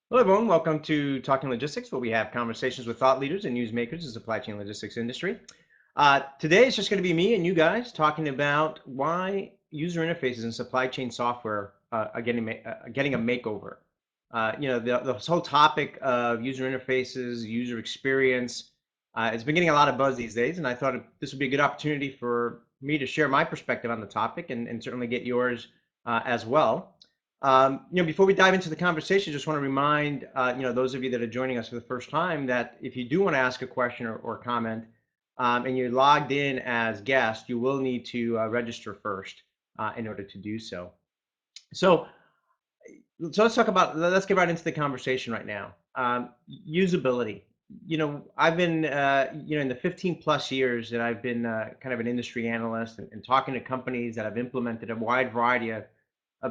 Hello, everyone. Welcome to Talking Logistics, where we have conversations with thought leaders and newsmakers in the supply chain logistics industry. Today, it's just going to be me and you guys talking about why user interfaces in supply chain software are getting a makeover. This whole topic of user interfaces, user experience, it's been getting a lot of buzz these days, and I thought this would be a good opportunity for me to share my perspective on the topic and certainly get yours as well. Before we dive into the conversation, just want to remind those of you that are joining us for the first time that if you do want to ask a question or comment, and you're logged in as guest, you will need to register first in order to do so. So, let's get right into the conversation right now. Usability. I've been in the 15 plus years that I've been kind of an industry analyst and talking to companies that have implemented a wide variety of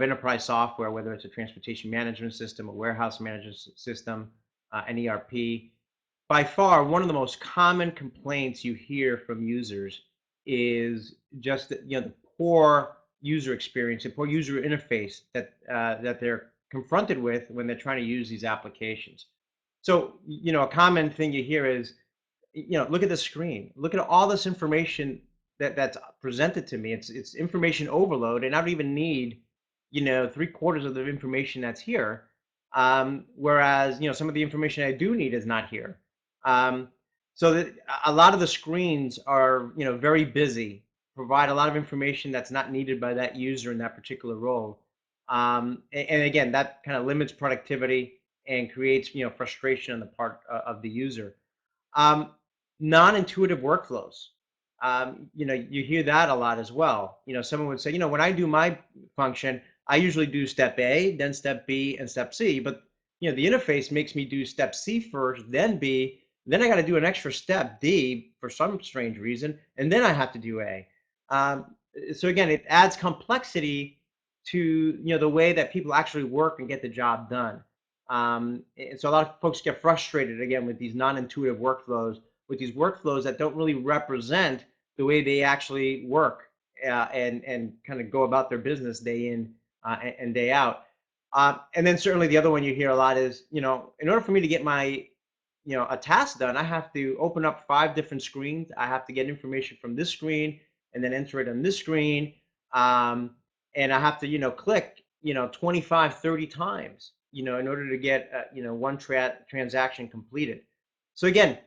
enterprise software, whether it's a transportation management system, a warehouse management system, an ERP. By far, one of the most common complaints you hear from users is just the poor user experience, the poor user interface that they're confronted with when they're trying to use these applications. So, a common thing you hear is, look at the screen, look at all this information that's presented to me. It's information overload, and I don't even need, three quarters of the information that's here. Whereas, some of the information I do need is not here. Um, so that a lot of the screens are, very busy, provide a lot of information that's not needed by that user in that particular role. And again, that kind of limits productivity and creates, frustration on the part of the user. Um, Non-intuitive workflows. You hear that a lot as well. Someone would say, when I do my function, I usually do step A, then step B, and step C. But the interface makes me do step C first, then B, then I got to do an extra step D for some strange reason, and then I have to do A. So again, it adds complexity to the way that people actually work and get the job done. And so a lot of folks get frustrated again with these non-intuitive workflows, with these workflows that don't really represent the way they actually work and kind of go about their business day in and day out. And then certainly the other one you hear a lot is, in order for me to get my, a task done, I have to open up 5 different screens. I have to get information from this screen and then enter it on this screen. Um, and I have to, click, 25, 30 times, in order to get, one transaction completed. So again,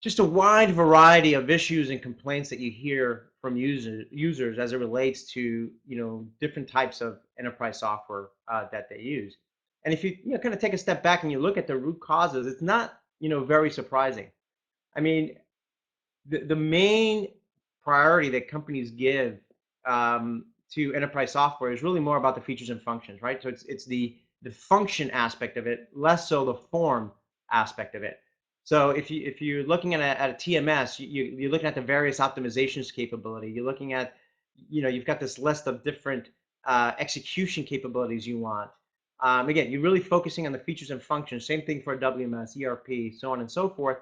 just a wide variety of issues and complaints that you hear from users as it relates to different types of enterprise software that they use. And if you, kind of take a step back and you look at the root causes, it's not very surprising. I mean, the main priority that companies give to enterprise software is really more about the features and functions, right? So it's the function aspect of it, less so the form aspect of it. So if you're looking at a TMS, you're looking at the various optimizations capability. You're looking at, you've got this list of different execution capabilities you want. Again, you're really focusing on the features and functions. Same thing for a WMS, ERP, so on and so forth.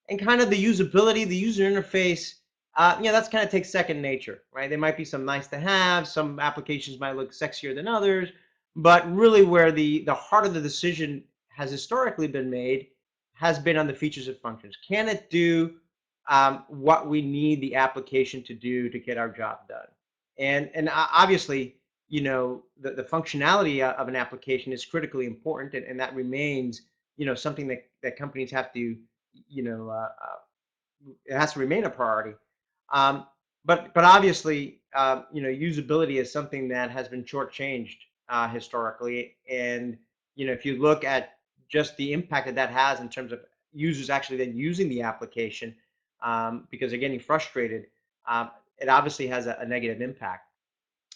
And kind of the usability, the user interface, that's kind of takes second nature, right? There might be some nice to have, some applications might look sexier than others, but really where the heart of the decision has historically been made has been on the features and functions. Can it do what we need the application to do to get our job done? And obviously, the functionality of an application is critically important, and that remains, something that companies have to, you know, uh, uh, it has to remain a priority. Um, but obviously, usability is something that has been shortchanged historically, and if you look at just the impact that that has in terms of users actually then using the application, because they're getting frustrated, it obviously has a negative impact.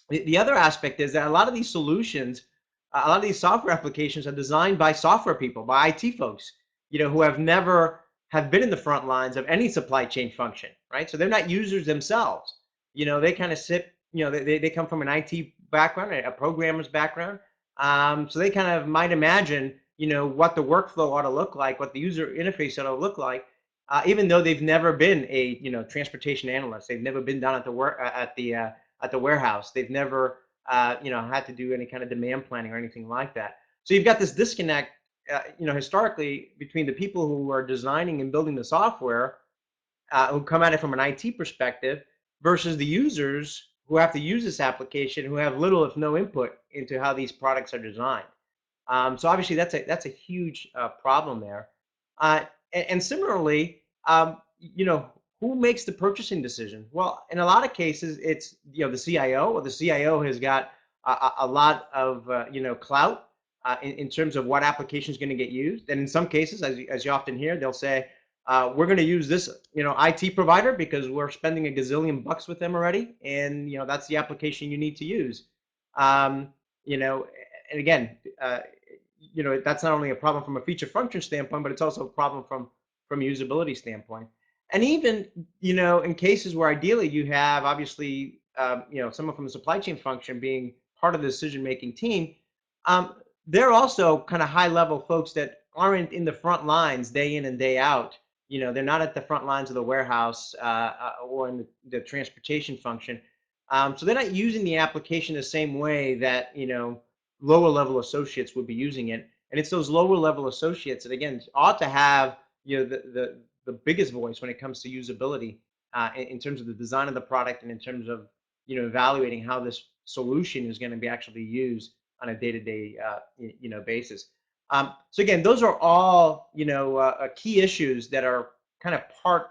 The other aspect is that a lot of these solutions, a lot of these software applications are designed by software people, by IT folks, who have never have been in the front lines of any supply chain function, right? So they're not users themselves. They kind of sit, they come from an IT background, a programmer's background. So they kind of might imagine, what the workflow ought to look like, what the user interface ought to look like, even though they've never been a, transportation analyst. They've never been down at the work at the warehouse. They've never, had to do any kind of demand planning or anything like that. So you've got this disconnect historically between the people who are designing and building the software, who come at it from an IT perspective, versus the users who have to use this application, who have little if no input into how these products are designed. So obviously that's a huge problem there. And similarly, who makes the purchasing decision? Well, in a lot of cases, it's the CIO, or the CIO has got a lot of clout in terms of what application is going to get used. And in some cases, as you often hear, they'll say, we're going to use this IT provider because we're spending a gazillion bucks with them already, and that's the application you need to use. Um, you know, and again, that's not only a problem from a feature function standpoint, but it's also a problem from a usability standpoint. And even in cases where ideally you have obviously someone from the supply chain function being part of the decision making team, um, they're also kind of high level folks that aren't in the front lines day in and day out. They're not at the front lines of the warehouse or in the transportation function. So they're not using the application the same way that lower level associates would be using it. And it's those lower level associates that again ought to have the biggest voice when it comes to usability, in terms of the design of the product, and in terms of evaluating how this solution is going to be actually used on a day-to-day basis. So again, those are all key issues that are kind of part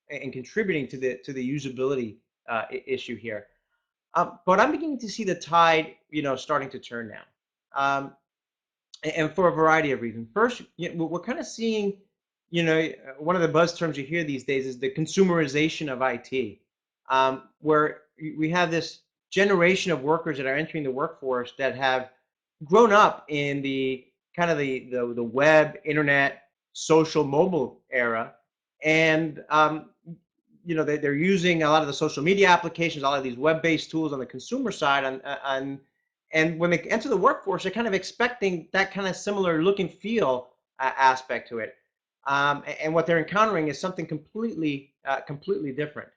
and contributing to the usability issue here. But I'm beginning to see the tide, starting to turn now, and for a variety of reasons. First, we're kind of seeing, one of the buzz terms you hear these days is the consumerization of IT, where we have this generation of workers that are entering the workforce that have grown up in the kind of the web, internet, social, mobile era, and they're using a lot of the social media applications, a lot of these web-based tools on the consumer side, and when they enter the workforce, they're kind of expecting that kind of similar look and feel aspect to it. And what they're encountering is something completely different.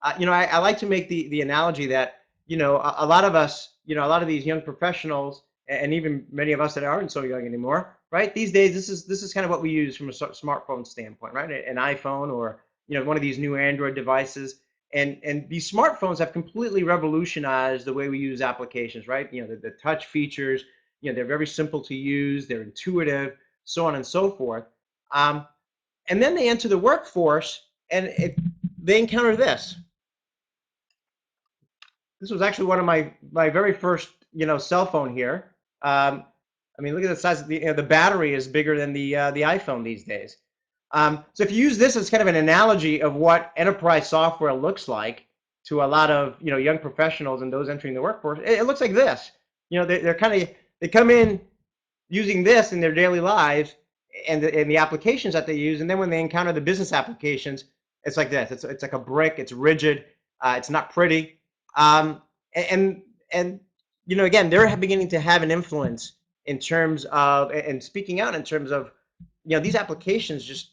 I like to make the analogy that a lot of us, a lot of these young professionals, and even many of us that aren't so young anymore, right? These days, this is kind of what we use from a smartphone standpoint, right? An iPhone, or one of these new Android devices, and these smartphones have completely revolutionized the way we use applications, right? The touch features, they're very simple to use, they're intuitive, so on and so forth. Um, and then they enter the workforce, and they encounter this. This was actually one of my very first cell phone here. I mean, look at the size of the battery is bigger than the iPhone these days. So if you use this as kind of an analogy of what enterprise software looks like to a lot of young professionals and those entering the workforce, it looks like this. They're kind of, they come in using this in their daily lives, and the applications that they use, and then when they encounter the business applications, it's like this. It's like a brick. It's rigid. It's not pretty. Um, and again, they're beginning to have an influence in terms of, and speaking out in terms of, these applications just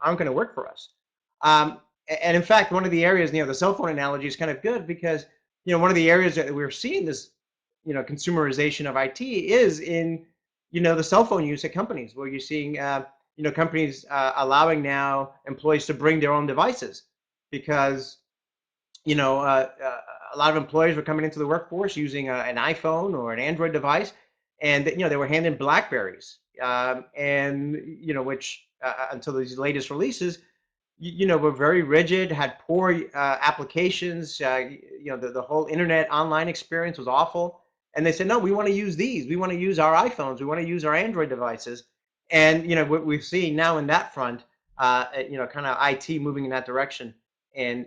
aren't going to work for us. And in fact, one of the areas, the cell phone analogy is kind of good because one of the areas that we're seeing this consumerization of IT is in the cell phone use at companies, where you're seeing companies allowing now employees to bring their own devices, because a lot of employees were coming into the workforce using an iPhone or an Android device, and they were handed Blackberries, and which until these latest releases, were very rigid, had poor applications. The whole internet online experience was awful. And they said, no, we want to use these. We want to use our iPhones. We want to use our Android devices. And what we've seen now in that front, kind of IT moving in that direction, and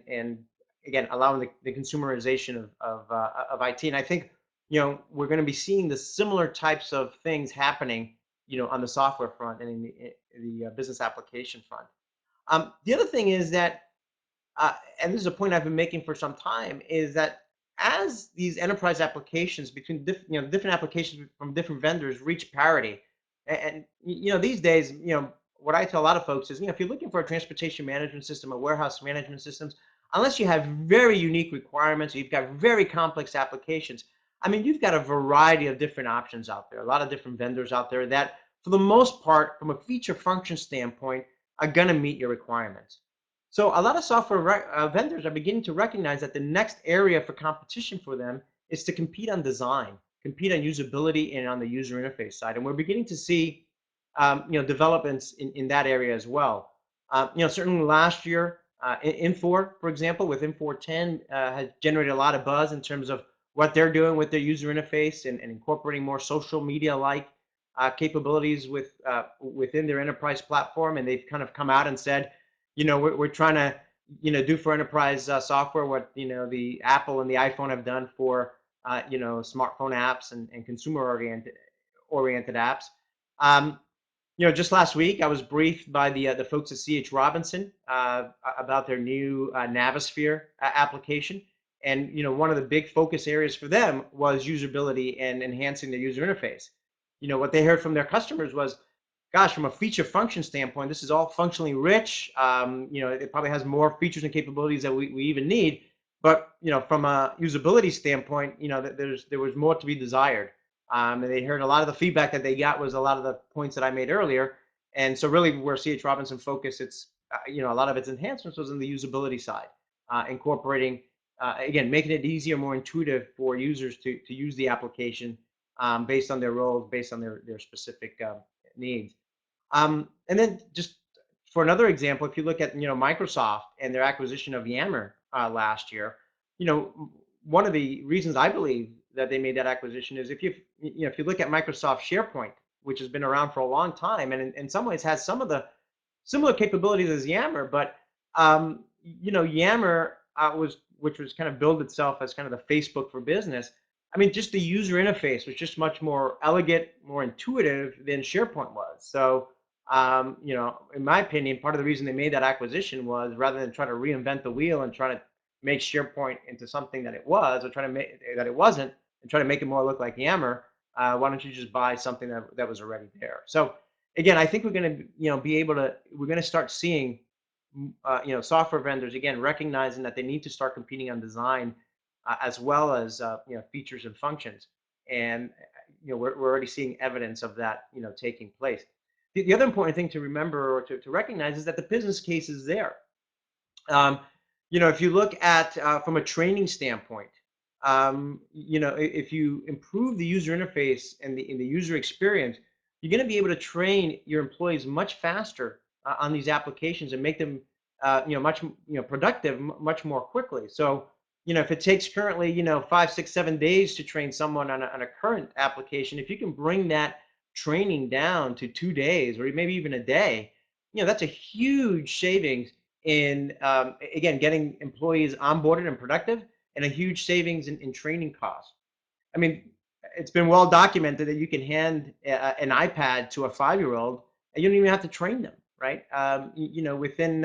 again allowing the consumerization of IT. And I think we're going to be seeing the similar types of things happening, on the software front and in the business application front. The other thing is that, and this is a point I've been making for some time, is that as these enterprise applications between different applications from different vendors reach parity, and these days, what I tell a lot of folks is, if you're looking for a transportation management system, a warehouse management systems, unless you have very unique requirements, or you've got very complex applications, I mean, you've got a variety of different options out there, a lot of different vendors out there that for the most part, from a feature function standpoint, are going to meet your requirements. So a lot of vendors are beginning to recognize that the next area for competition for them is to compete on design, compete on usability, and on the user interface side. And we're beginning to see, developments in that area as well. Certainly last year, Infor, for example, with Infor 10, has generated a lot of buzz in terms of what they're doing with their user interface and incorporating more social media-like capabilities within their enterprise platform. And they've kind of come out and said, we're trying to, do for enterprise software what, the Apple and the iPhone have done for, smartphone apps and consumer oriented apps. Um, just last week, I was briefed by the folks at CH Robinson about their new Navis Fear application, and one of the big focus areas for them was usability and enhancing the user interface. What they heard from their customers was, gosh, from a feature function standpoint, this is all functionally rich. It probably has more features and capabilities that we even need. But from a usability standpoint, that there was more to be desired. And they heard a lot of the feedback that they got was a lot of the points that I made earlier. And so really where CH Robinson focused, a lot of its enhancements was in the usability side, incorporating, again, making it easier, more intuitive for users to use the application based on their roles, based on their specific needs. And then just for another example, if you look at Microsoft and their acquisition of Yammer last year, one of the reasons I believe that they made that acquisition is if you look at Microsoft SharePoint, which has been around for a long time, and in some ways has some of the similar capabilities as Yammer, but Yammer which was kind of billed itself as kind of the Facebook for business. I mean, just the user interface was just much more elegant, more intuitive than SharePoint was. So, in my opinion, part of the reason they made that acquisition was rather than try to reinvent the wheel and try to make SharePoint into something that it was, or try to make that it wasn't, and try to make it more look like Yammer. Why don't you just buy something that was already there? So again, I think we're going to, we're going to start seeing, software vendors again recognizing that they need to start competing on design as well as, features and functions. And we're already seeing evidence of that, taking place. The other important thing to remember or to recognize is that the business case is there. Um, if you look at from a training standpoint, if you improve the user interface and the user experience, you're going to be able to train your employees much faster on these applications and make them, much productive much more quickly. So, if it takes currently, 5, 6, 7 days to train someone on a current application, if you can bring that training down to 2 days or maybe even a day, that's a huge savings in, again, getting employees onboarded and productive, and a huge savings in training costs. I mean, it's been well documented that you can hand an iPad to a 5-year-old and you don't even have to train them, right? Within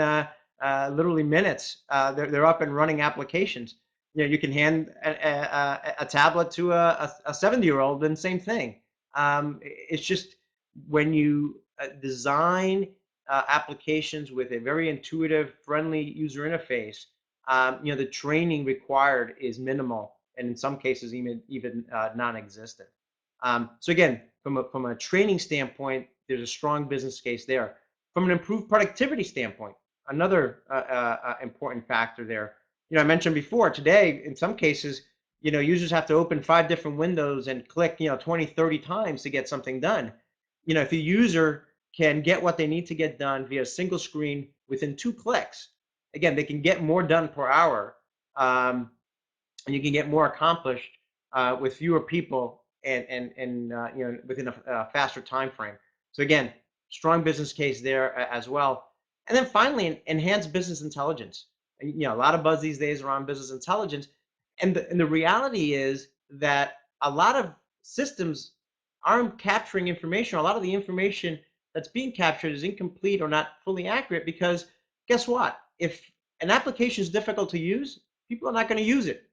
literally minutes, they're up and running applications. You can hand a tablet to a 70-year-old, and same thing. It's just when you design applications with a very intuitive, friendly user interface, the training required is minimal, and in some cases even non-existent. So again, from a training standpoint, there's a strong business case there. From an improved productivity standpoint, another important factor there. I mentioned before today, in some cases, users have to open 5 different windows and click, 20, 30 times to get something done. If a user can get what they need to get done via a single screen within 2 clicks, again, they can get more done per hour, and you can get more accomplished with fewer people and within a faster time frame. So again, strong business case there as well. And then finally, enhanced business intelligence. And, a lot of buzz these days around business intelligence, and the reality is that a lot of systems aren't capturing information. A lot of the information that's being captured is incomplete or not fully accurate because guess what? If an application is difficult to use, people are not going to use it.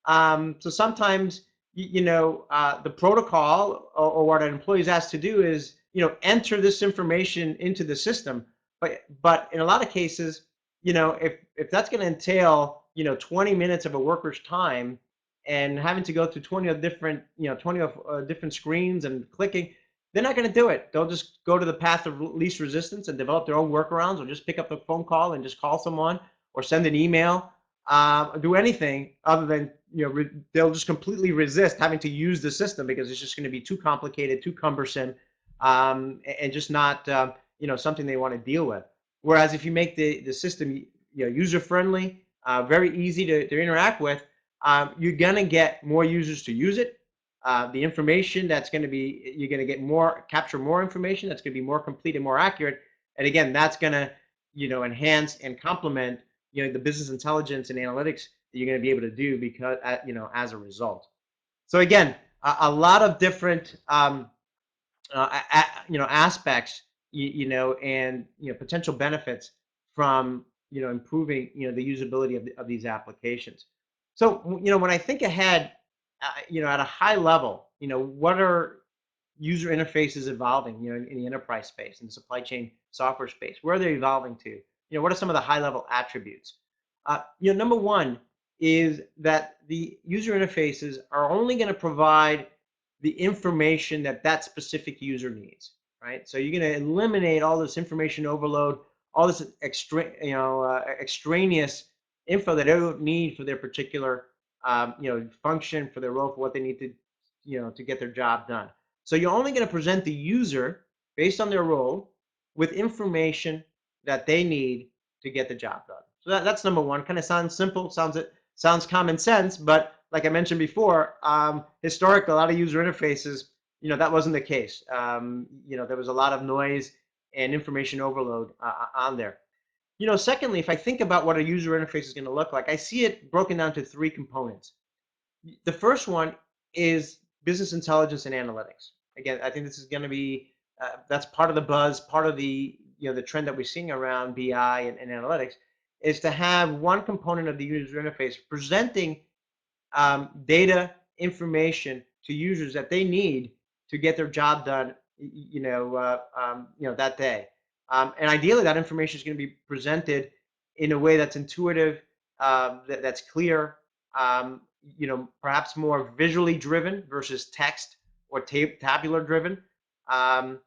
So sometimes, the protocol or what an employee is asked to do is, enter this information into the system. But in a lot of cases, if that's going to entail, 20 minutes of a worker's time and having to go through 20 of different, 20 of different screens and clicking, they're not going to do it. They'll just go to the path of least resistance and develop their own workarounds, or just pick up the phone call and just call someone, or send an email, or do anything other than, they'll just completely resist having to use the system because it's just going to be too complicated, too cumbersome, and just not something they want to deal with. Whereas if you make the system user friendly, very easy to interact with, you're going to get more users to use it. The information that's going to be, you're going to get more, capture more information that's going to be more complete and more accurate. And again, that's going to enhance and complement the business intelligence and analytics that you're going to be able to do, because as a result. So again, a lot of different aspects, and potential benefits from improving the usability of these applications. So when I think ahead, at a high level, what are user interfaces evolving, in the enterprise space, in the supply chain software space? Where are they evolving to? What are some of the high level attributes? Number one is that the user interfaces are only going to provide the information that that specific user needs, right? So you're going to eliminate all this information overload, all this extraneous info that they don't need for their particular, function, for their role, for what they need to, to get their job done. So you're only going to present the user, based on their role, with information that they need to get the job done. So that's number one. Kind of sounds simple, sounds common sense, but like I mentioned before, historically, a lot of user interfaces, that wasn't the case. There was a lot of noise and information overload on there. Secondly, if I think about what a user interface is going to look like, I see it broken down to three components. The first one is business intelligence and analytics. Again, I think this is going to be, that's part of the buzz, part of the the trend that we're seeing around BI and analytics, is to have one component of the user interface presenting data, information to users that they need to get their job done, that day. And ideally, that information is going to be presented in a way that's intuitive, that's clear, perhaps more visually driven versus text or tabular driven. Um,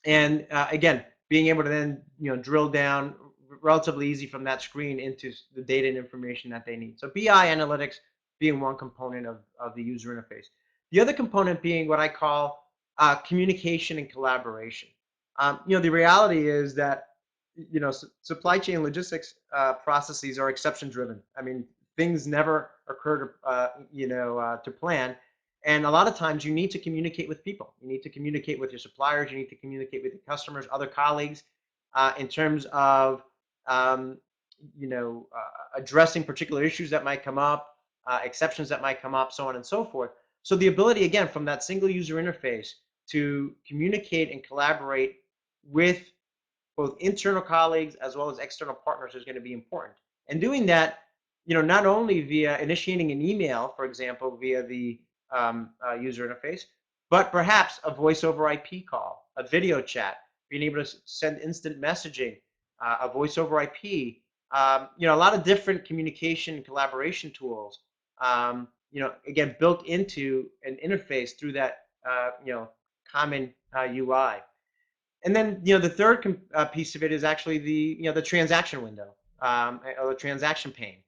and again, being able to then drill down relatively easy from that screen into the data and information that they need. So BI analytics being one component of the user interface. The other component being what I call communication and collaboration. The reality is that supply chain logistics processes are exception driven. I mean, things never occur to plan. And a lot of times you need to communicate with people. You need to communicate with your suppliers. You need to communicate with your customers, other colleagues, in terms of addressing particular issues that might come up, exceptions that might come up, so on and so forth. So the ability, again, from that single user interface to communicate and collaborate with both internal colleagues as well as external partners is going to be important. And doing that, not only via initiating an email, for example, via the user interface, but perhaps a voice over IP call, a video chat, being able to send instant messaging, a voice over IP, a lot of different communication and collaboration tools, again, built into an interface through that, common UI. And then the third piece of it is actually the transaction window, or the transaction pane,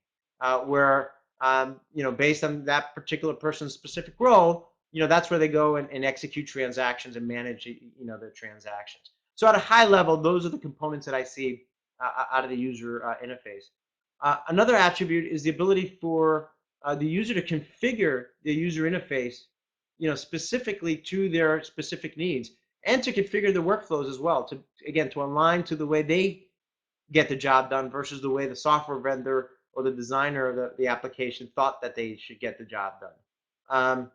where based on that particular person's specific role, that's where they go and execute transactions and manage their transactions. So at a high level, those are the components that I see out of the user interface. Another attribute is the ability for the user to configure the user interface, specifically to their specific needs, and to configure the workflows as well, to again, to align to the way they get the job done versus the way the software vendor or the designer of the application thought that they should get the job done.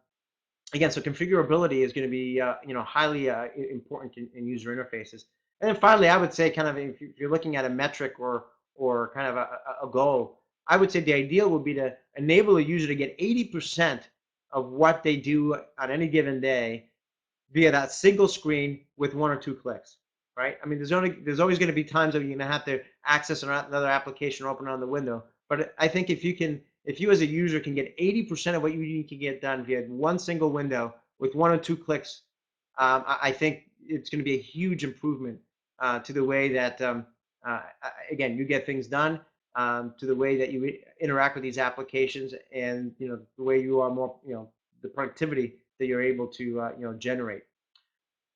Again, so configurability is going to be highly important in user interfaces. And then finally, I would say, kind of, if you're looking at a metric or kind of a goal, I would say the ideal would be to enable a user to get 80% of what they do on any given day via that single screen with one or two clicks, right? I mean, there's always going to be times that you're going to have to access another application or open on the window. But I think if you as a user can get 80% of what you need to get done via one single window with one or two clicks, I think it's going to be a huge improvement to the way that, again, you get things done, to the way that you interact with these applications, and the way you are more, the productivity that you're able to generate.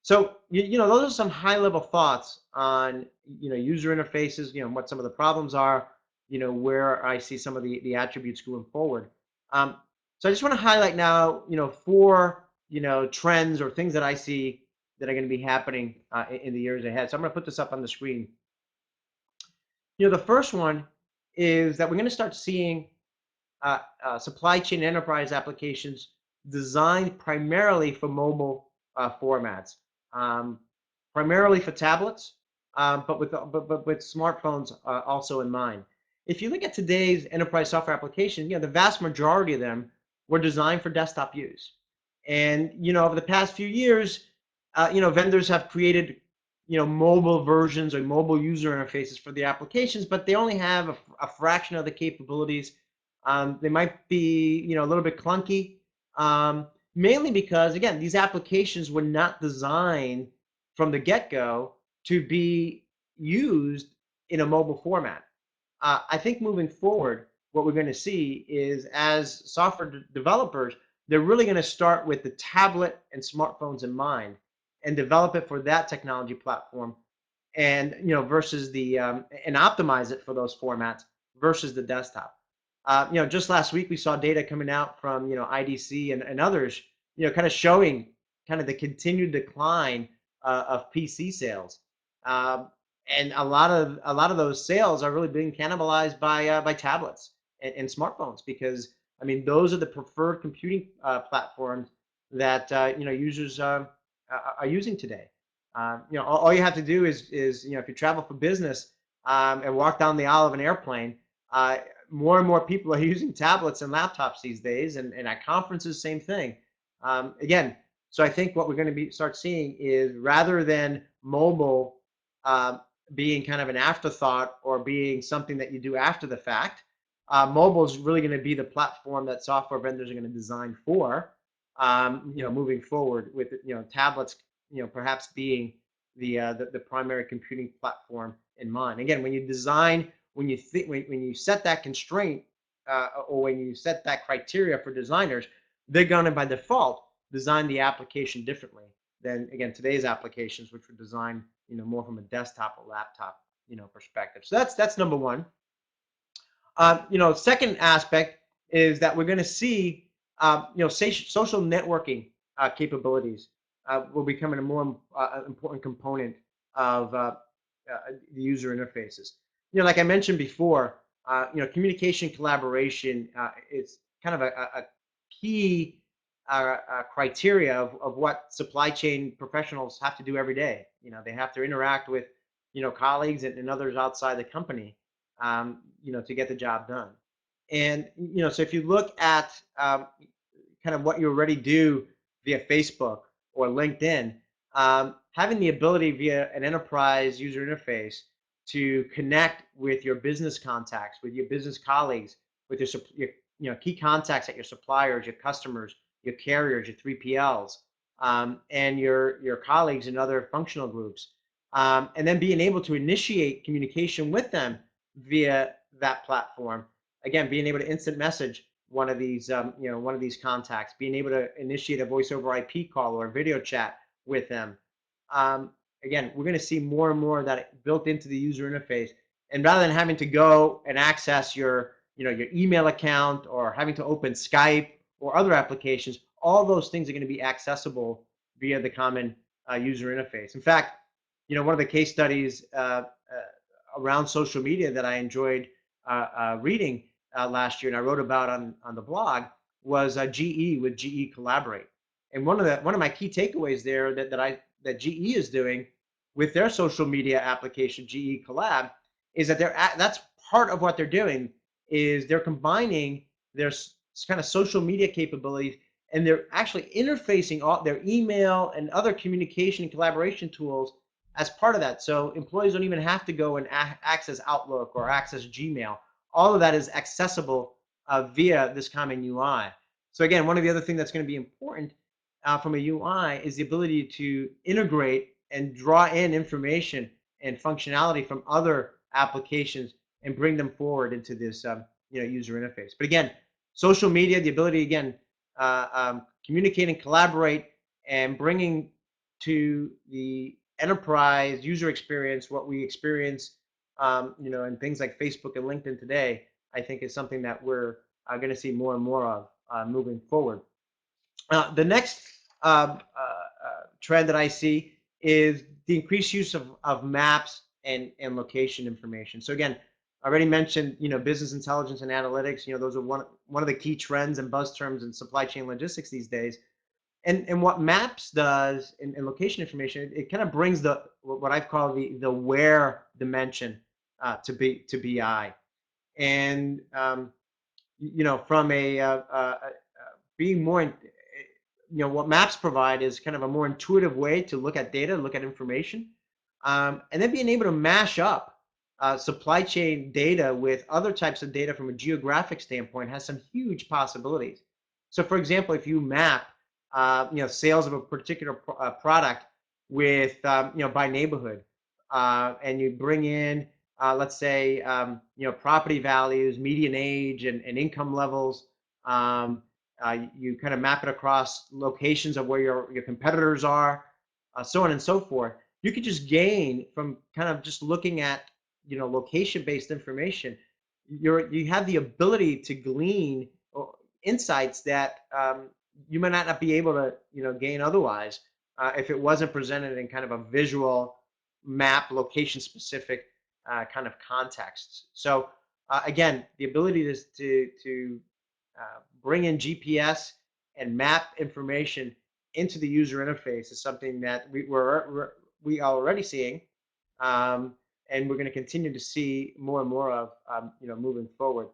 So those are some high level thoughts on user interfaces, what some of the problems are, where I see some of the attributes going forward. Um, so I just want to highlight now, four trends or things that I see that are going to be happening in the years ahead. So I'm going to put this up on the screen. The first one is that we're going to start seeing supply chain enterprise applications designed primarily for mobile formats, um, primarily for tablets, but with smartphones also in mind. If you look at today's enterprise software application, the vast majority of them were designed for desktop use. And over the past few years, vendors have created mobile versions or mobile user interfaces for the applications, but they only have a fraction of the capabilities. They might be, a little bit clunky, mainly because, again, these applications were not designed from the get-go to be used in a mobile format. I think moving forward, what we're going to see is as software developers, they're really going to start with the tablet and smartphones in mind and develop it for that technology platform, and versus the and optimize it for those formats versus the desktop. Just last week we saw data coming out from IDC and others, kind of showing kind of the continued decline of PC sales, um, and a lot of those sales are really being cannibalized by tablets and smartphones, because I mean those are the preferred computing platforms that users are using today. All you have to do is if you travel for business and walk down the aisle of an airplane, uh, more and more people are using tablets and laptops these days, and at conferences, same thing. Again, so I think what we're going to start seeing is, rather than mobile being kind of an afterthought or being something that you do after the fact, mobile is really going to be the platform that software vendors are going to design for. Moving forward with tablets, perhaps being the primary computing platform in mind. Again, when you design, when you think, when you set that constraint, or when you set that criteria for designers, they're going to by default design the application differently than, again, today's applications, which were designed more from a desktop or laptop perspective. So that's number one. Second aspect is that we're going to see, social networking capabilities will become a more important component of the user interfaces. Like I mentioned before, communication collaboration is kind of a key criteria of what supply chain professionals have to do every day. They have to interact with, colleagues and others outside the company, to get the job done. And so if you look at kind of what you already do via Facebook or LinkedIn, having the ability via an enterprise user interface to connect with your business contacts, with your business colleagues, with your key contacts at your suppliers, your customers, your carriers, your 3PLs, and your colleagues in other functional groups, and then being able to initiate communication with them via that platform. Again, being able to instant message one of these contacts, being able to initiate a voice over IP call or a video chat with them. Again, we're going to see more and more of that built into the user interface. And rather than having to go and access your email account, or having to open Skype or other applications, all those things are going to be accessible via the common user interface. In fact, one of the case studies around social media that I enjoyed reading last year, and I wrote about on the blog, was GE with GE Collaborate. And one of my key takeaways there that GE is doing with their social media application, GE Collab, is that that's part of what they're doing, is they're combining their kind of social media capabilities, and they're actually interfacing all their email and other communication and collaboration tools as part of that. So employees don't even have to go and access Outlook or access Gmail. All of that is accessible via this common UI. So again, one of the other things that's going to be important from a UI is the ability to integrate and draw in information and functionality from other applications and bring them forward into this user interface. But again, social media, the ability again communicate and collaborate and bringing to the enterprise user experience what we experience, and things like Facebook and LinkedIn today, I think is something that we're going to see more and more of moving forward. The next trend that I see is the increased use of maps and location information. So again, I already mentioned, business intelligence and analytics. Those are one of the key trends and buzz terms in supply chain logistics these days. And what maps does in location information, it kind of brings the what I call the where dimension to BI. And from being more what maps provide is kind of a more intuitive way to look at data, look at information, and then being able to mash up supply chain data with other types of data from a geographic standpoint has some huge possibilities. So, for example, if you map, sales of a particular product with, by neighborhood, and you bring in, let's say, property values, median age, and income levels. You kind of map it across locations of where your competitors are, so on and so forth. You could just gain from kind of just looking at location-based information. You have the ability to glean insights that you might not be able to gain otherwise if it wasn't presented in kind of a visual map, location-specific kind of context. So again, the ability to bring in GPS and map information into the user interface is something that we are already seeing, um, and we're going to continue to see more and more of, moving forward.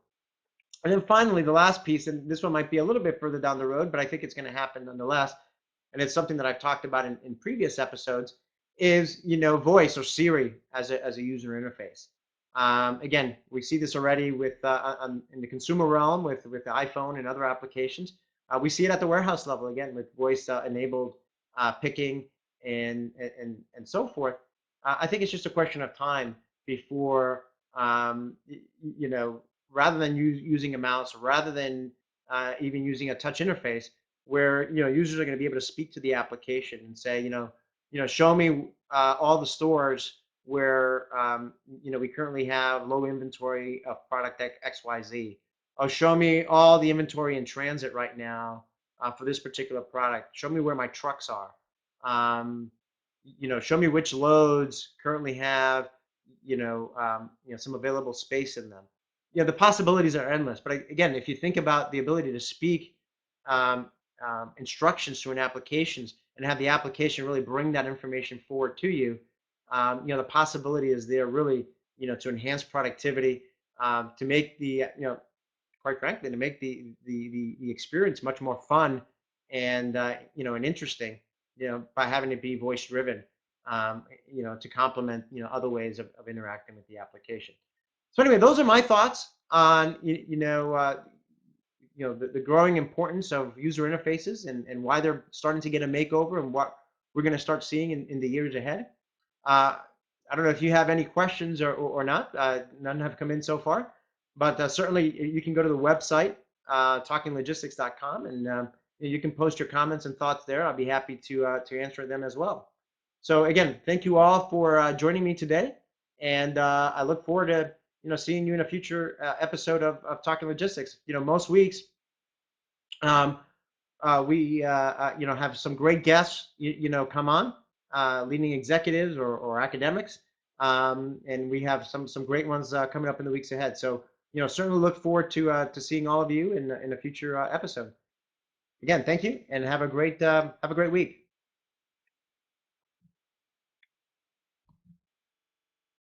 And then finally, the last piece, and this one might be a little bit further down the road, but I think it's going to happen nonetheless, and it's something that I've talked about in previous episodes, is voice or Siri as a user interface. Again, we see this already with in the consumer realm with the iPhone and other applications. We see it at the warehouse level again with voice enabled picking and so forth. I think it's just a question of time before you know rather than using a mouse, rather than even using a touch interface, where users are going to be able to speak to the application and say, show me all the stores where we currently have low inventory of product XYZ. Oh, show me all the inventory in transit right now for this particular product. Show me where my trucks are. Um, show me which loads currently have some available space in them. The possibilities are endless. But again, if you think about the ability to speak um, instructions to an application and have the application really bring that information forward to you, the possibility is there really, to enhance productivity, to make the, quite frankly, to make the experience much more fun and, and interesting, by having it be voice driven, to complement, other ways of interacting with the application. So anyway, those are my thoughts on, the growing importance of user interfaces and why they're starting to get a makeover and what we're going to start seeing in the years ahead. Uh, I don't know if you have any questions or not. None have come in so far, but certainly you can go to the website, talkinglogistics.com, and you can post your comments and thoughts there. I'll be happy to answer them as well. So again, thank you all for joining me today, and I look forward to seeing you in a future episode of Talking Logistics. Most weeks um, we have some great guests come on, leading executives or academics, and we have some great ones coming up in the weeks ahead. So certainly look forward to seeing all of you in a future episode. Again, thank you, and have a great week.